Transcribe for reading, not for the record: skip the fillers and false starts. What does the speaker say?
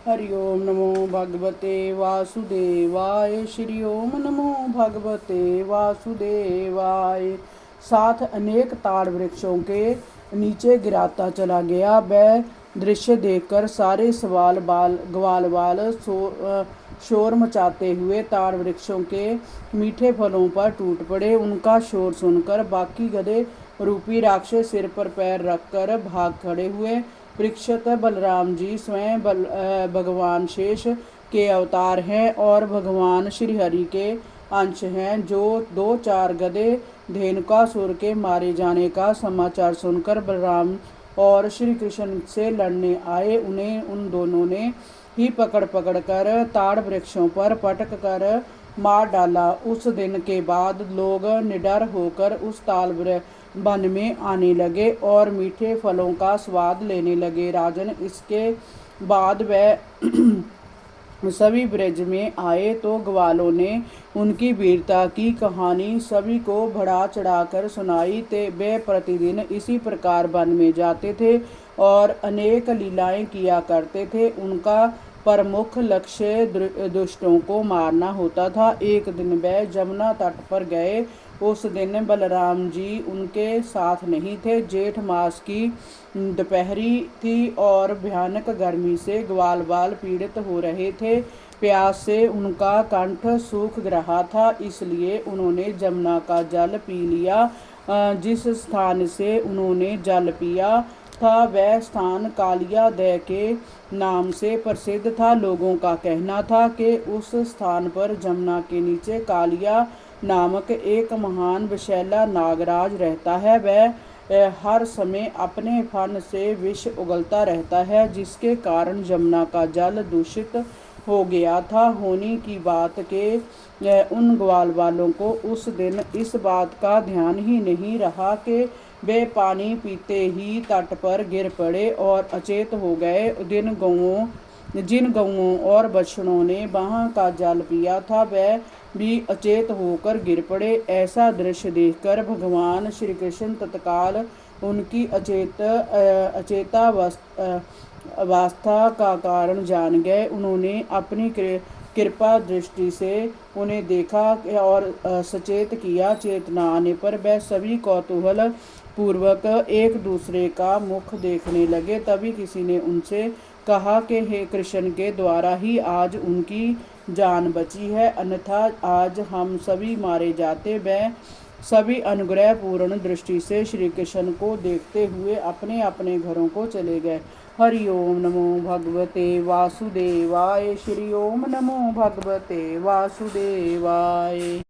हरि ओम नमो भगवते वासुदेवाय। श्री ओम नमो भगवते वासुदेवाय। साथ अनेक ताड़ वृक्षों के नीचे गिराता चला गया। वह दृश्य देखकर सारे ग्वाल बाल शोर मचाते हुए ताड़ वृक्षों के मीठे फलों पर टूट पड़े। उनका शोर सुनकर बाकी गधे रूपी राक्षस सिर पर पैर रखकर भाग खड़े हुए। वृक्षतः बलराम जी स्वयं भगवान शेष के अवतार हैं और भगवान श्री हरि के अंश हैं, जो 2-4 गधे धेनुकासुर के मारे जाने का समाचार सुनकर बलराम और श्री कृष्ण से लड़ने आए। उन्हें उन दोनों ने ही पकड़ कर ताड़ वृक्षों पर पटक कर मार डाला। उस दिन के बाद लोग निडर होकर उस ताल वन में आने लगे और मीठे फलों का स्वाद लेने लगे। राजन, इसके बाद वह सभी ब्रज में आए तो ग्वालों ने उनकी वीरता की कहानी सभी को बढ़ा चढ़ाकर सुनाई। वे प्रतिदिन इसी प्रकार वन में जाते थे और अनेक लीलाएं किया करते थे। उनका प्रमुख लक्ष्य दुष्टों को मारना होता था। एक दिन वे जमुना तट पर गए। उस दिन बलराम जी उनके साथ नहीं थे। जेठ मास की दोपहरी थी और भयानक गर्मी से ग्वाल बाल पीड़ित हो रहे थे। प्यास से उनका कंठ सूख रहा था, इसलिए उन्होंने जमुना का जल पी लिया। जिस स्थान से उन्होंने जल पिया था वह स्थान कालिया दह के नाम से प्रसिद्ध था। लोगों का कहना था कि उस स्थान पर जमुना के नीचे कालिया नामक एक महान विषैला नागराज रहता है। वह हर समय अपने फन से विष उगलता रहता है, जिसके कारण जमुना का जल दूषित हो गया था। होने की बात के उन ग्वाल वालों को उस दिन इस बात का ध्यान ही नहीं रहा कि वे पानी पीते ही तट पर गिर पड़े और अचेत हो गए। जिन गौओं और बछड़ों ने वहाँ का जल पिया था वह भी अचेत होकर गिर पड़े। ऐसा दृश्य देखकर भगवान श्री कृष्ण तत्काल उनकी अचेतावस्था का कारण जान गए। उन्होंने अपनी कृपा दृष्टि से उन्हें देखा और सचेत किया। चेतना आने पर वह सभी कौतूहल पूर्वक एक दूसरे का मुख देखने लगे। तभी किसी ने उनसे कहा कि हे कृष्ण के द्वारा ही आज उनकी जान बची है, अन्यथा आज हम सभी मारे जाते। वह सभी अनुग्रह पूर्ण दृष्टि से श्री कृष्ण को देखते हुए अपने अपने घरों को चले गए। हरि ओम नमो भगवते वासुदेवाय। श्री ओम नमो भगवते वासुदेवाय।